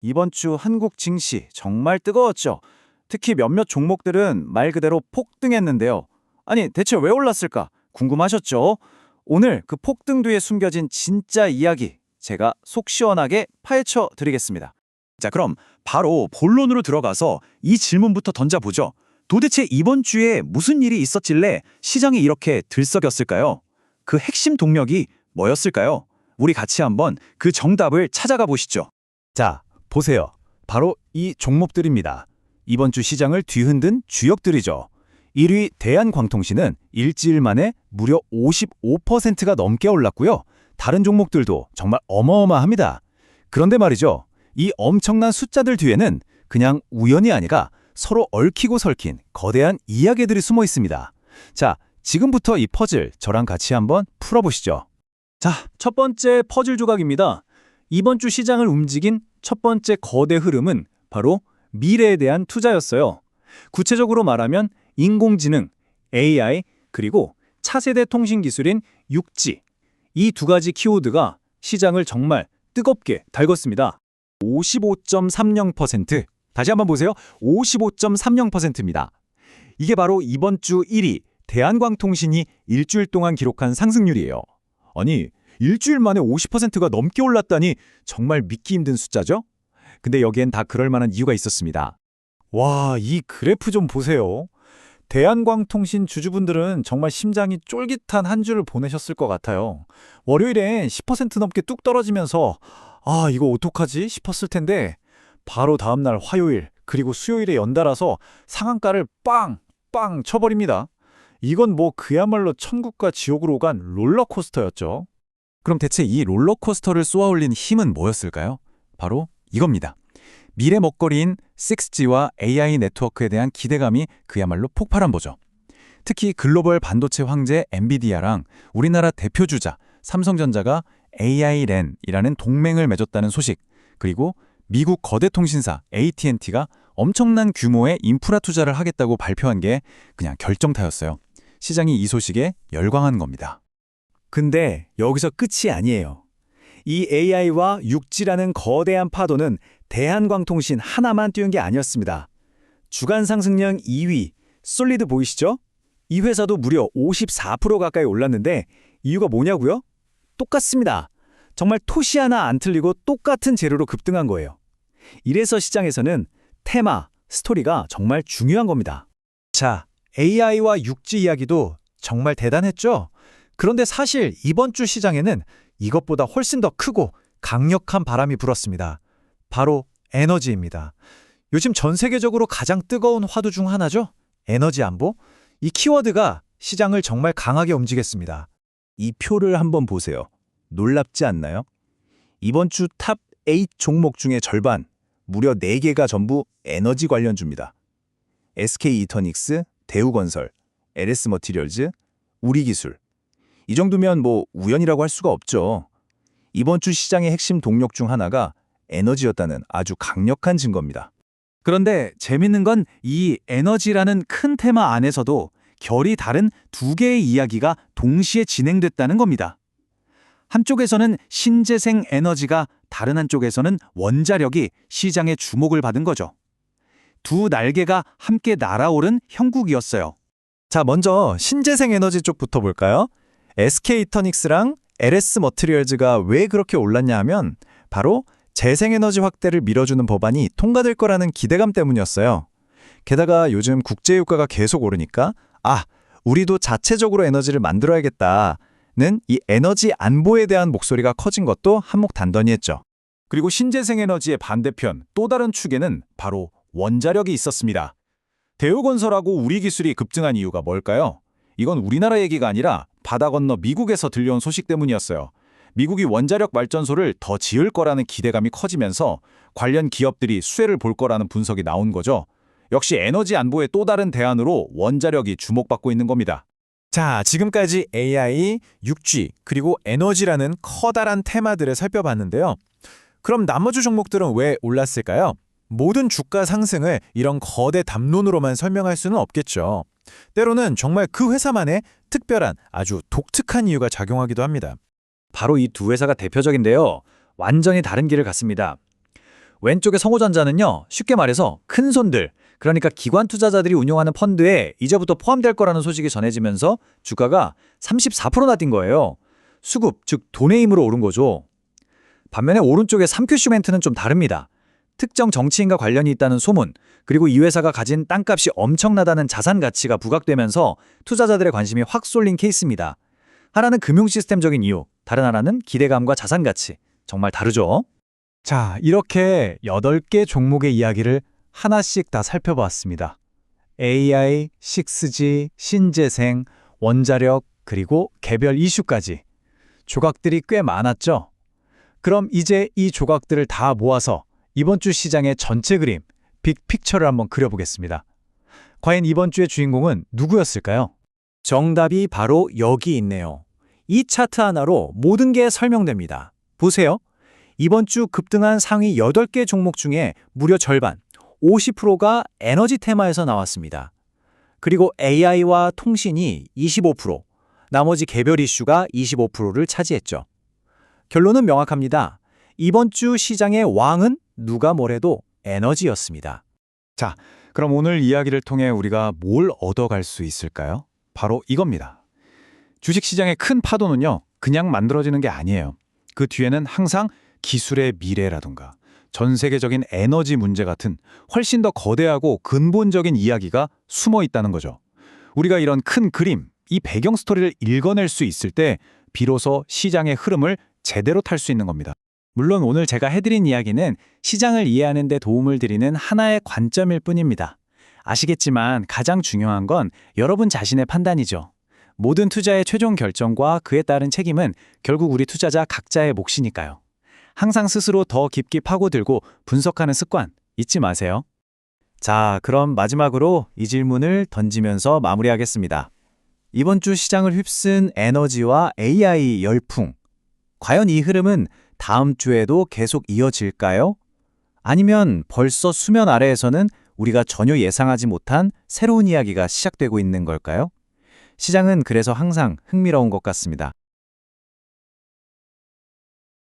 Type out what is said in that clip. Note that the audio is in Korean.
이번 주 한국 증시 정말 뜨거웠죠. 특히 몇몇 종목들은 말 그대로 폭등했는데요. 아니, 대체 왜 올랐을까? 궁금하셨죠? 오늘 그 폭등 뒤에 숨겨진 진짜 이야기 제가 속 시원하게 파헤쳐 드리겠습니다. 자, 그럼 바로 본론으로 들어가서 이 질문부터 던져보죠. 도대체 이번 주에 무슨 일이 있었길래 시장이 이렇게 들썩였을까요? 그 핵심 동력이 뭐였을까요? 우리 같이 한번 그 정답을 찾아가 보시죠. 자, 보세요. 바로 이 종목들입니다. 이번 주 시장을 뒤흔든 주역들이죠. 1위 대한광통신은 일주일 만에 무려 55%가 넘게 올랐고요. 다른 종목들도 정말 어마어마합니다. 그런데 말이죠. 이 엄청난 숫자들 뒤에는 그냥 우연이 아니라 서로 얽히고 설킨 거대한 이야기들이 숨어 있습니다. 자, 지금부터 이 퍼즐 저랑 같이 한번 풀어보시죠. 자, 첫 번째 퍼즐 조각입니다. 이번 주 시장을 움직인 첫 번째 거대 흐름은 바로 미래에 대한 투자였어요. 구체적으로 말하면 인공지능, AI, 그리고 차세대 통신 기술인 6G. 이 두 가지 키워드가 시장을 정말 뜨겁게 달궜습니다. 55.30%. 다시 한번 보세요. 55.30%입니다. 이게 바로 이번 주 1위 대한광통신이 일주일 동안 기록한 상승률이에요. 아니, 일주일 만에 50%가 넘게 올랐다니 정말 믿기 힘든 숫자죠? 근데 여기엔 다 그럴 만한 이유가 있었습니다. 와, 이 그래프 좀 보세요. 대한광통신 주주분들은 정말 심장이 쫄깃한 한 주를 보내셨을 것 같아요. 월요일엔 10% 넘게 뚝 떨어지면서 아, 이거 어떡하지 싶었을 텐데 바로 다음날 화요일 그리고 수요일에 연달아서 상한가를 빵 쳐버립니다. 이건 뭐 그야말로 천국과 지옥으로 간 롤러코스터였죠. 그럼 대체 이 롤러코스터를 쏘아올린 힘은 뭐였을까요? 바로 이겁니다. 미래 먹거리인 6G와 AI 네트워크에 대한 기대감이 그야말로 폭발한 거죠. 특히 글로벌 반도체 황제 엔비디아랑 우리나라 대표 주자 삼성전자가 AI-RAN이라는 동맹을 맺었다는 소식, 그리고 미국 거대 통신사 AT&T가 엄청난 규모의 인프라 투자를 하겠다고 발표한 게 그냥 결정타였어요. 시장이 이 소식에 열광한 겁니다. 근데 여기서 끝이 아니에요. 이 AI와 6G라는 거대한 파도는 대한광통신 하나만 띄운 게 아니었습니다. 주간 상승량 2위, 솔리드 보이시죠? 이 회사도 무려 54% 가까이 올랐는데 이유가 뭐냐고요? 똑같습니다. 정말 토시 하나 안 틀리고 똑같은 재료로 급등한 거예요. 이래서 시장에서는 테마, 스토리가 정말 중요한 겁니다. 자, AI와 6G 이야기도 정말 대단했죠? 그런데 사실 이번 주 시장에는 이것보다 훨씬 더 크고 강력한 바람이 불었습니다. 바로 에너지입니다. 요즘 전 세계적으로 가장 뜨거운 화두 중 하나죠? 에너지 안보? 이 키워드가 시장을 정말 강하게 움직였습니다. 이 표를 한번 보세요. 놀랍지 않나요? 이번 주 탑 8 종목 중에 절반, 무려 4개가 전부 에너지 관련주입니다. SK이터닉스, 대우건설, LS머티리얼즈, 우리기술. 이 정도면 뭐 우연이라고 할 수가 없죠. 이번 주 시장의 핵심 동력 중 하나가 에너지였다는 아주 강력한 증거입니다. 그런데 재밌는 건 이 에너지라는 큰 테마 안에서도 결이 다른 두 개의 이야기가 동시에 진행됐다는 겁니다. 한쪽에서는 신재생 에너지가, 다른 한쪽에서는 원자력이 시장의 주목을 받은 거죠. 두 날개가 함께 날아오른 형국이었어요. 자, 먼저 신재생 에너지 쪽부터 볼까요? SK이터닉스랑 LS머티리얼즈가 왜 그렇게 올랐냐 하면 바로 재생에너지 확대를 밀어주는 법안이 통과될 거라는 기대감 때문이었어요. 게다가 요즘 국제유가가 계속 오르니까 우리도 자체적으로 에너지를 만들어야겠다는 이 에너지 안보에 대한 목소리가 커진 것도 한몫단단히 했죠. 그리고 신재생에너지의 반대편 또 다른 축에는 바로 원자력이 있었습니다. 대우건설하고 우리기술이 급증한 이유가 뭘까요? 이건 우리나라 얘기가 아니라 바다 건너 미국에서 들려온 소식 때문이었어요. 미국이 원자력 발전소를 더 지을 거라는 기대감이 커지면서 관련 기업들이 수혜를 볼 거라는 분석이 나온 거죠. 역시 에너지 안보의 또 다른 대안으로 원자력이 주목받고 있는 겁니다. 자, 지금까지 AI, 6G, 그리고 에너지라는 커다란 테마들을 살펴봤는데요. 그럼 나머지 종목들은 왜 올랐을까요? 모든 주가 상승을 이런 거대 담론으로만 설명할 수는 없겠죠. 때로는 정말 그 회사만의 특별한 아주 독특한 이유가 작용하기도 합니다. 바로 이 두 회사가 대표적인데요. 완전히 다른 길을 갔습니다. 왼쪽의 성호전자는요, 쉽게 말해서 큰 손들, 그러니까 기관 투자자들이 운용하는 펀드에 이제부터 포함될 거라는 소식이 전해지면서 주가가 34%나 뛴 거예요. 수급, 즉 돈의 힘으로 오른 거죠. 반면에 오른쪽의 삼큐슈멘트는 좀 다릅니다. 특정 정치인과 관련이 있다는 소문, 그리고 이 회사가 가진 땅값이 엄청나다는 자산 가치가 부각되면서 투자자들의 관심이 확 쏠린 케이스입니다. 하나는 금융 시스템적인 이유, 다른 하나는 기대감과 자산 가치. 정말 다르죠? 자, 이렇게 8개 종목의 이야기를 하나씩 다 살펴봤습니다. AI, 6G, 신재생, 원자력, 그리고 개별 이슈까지. 조각들이 꽤 많았죠? 그럼 이제 이 조각들을 다 모아서 이번 주 시장의 전체 그림, 빅픽처를 한번 그려보겠습니다. 과연 이번 주의 주인공은 누구였을까요? 정답이 바로 여기 있네요. 이 차트 하나로 모든 게 설명됩니다. 보세요. 이번 주 급등한 상위 8개 종목 중에 무려 절반, 50%가 에너지 테마에서 나왔습니다. 그리고 AI와 통신이 25%, 나머지 개별 이슈가 25%를 차지했죠. 결론은 명확합니다. 이번 주 시장의 왕은 누가 뭐래도 에너지였습니다. 자, 그럼 오늘 이야기를 통해 우리가 뭘 얻어갈 수 있을까요? 바로 이겁니다. 주식시장의 큰 파도는요, 그냥 만들어지는 게 아니에요. 그 뒤에는 항상 기술의 미래라든가 전 세계적인 에너지 문제 같은 훨씬 더 거대하고 근본적인 이야기가 숨어 있다는 거죠. 우리가 이런 큰 그림, 이 배경 스토리를 읽어낼 수 있을 때 비로소 시장의 흐름을 제대로 탈 수 있는 겁니다. 물론 오늘 제가 해드린 이야기는 시장을 이해하는 데 도움을 드리는 하나의 관점일 뿐입니다. 아시겠지만 가장 중요한 건 여러분 자신의 판단이죠. 모든 투자의 최종 결정과 그에 따른 책임은 결국 우리 투자자 각자의 몫이니까요. 항상 스스로 더 깊게 파고들고 분석하는 습관 잊지 마세요. 자, 그럼 마지막으로 이 질문을 던지면서 마무리하겠습니다. 이번 주 시장을 휩쓴 에너지와 AI 열풍. 과연 이 흐름은 다음 주에도 계속 이어질까요? 아니면 벌써 수면 아래에서는 우리가 전혀 예상하지 못한 새로운 이야기가 시작되고 있는 걸까요? 시장은 그래서 항상 흥미로운 것 같습니다.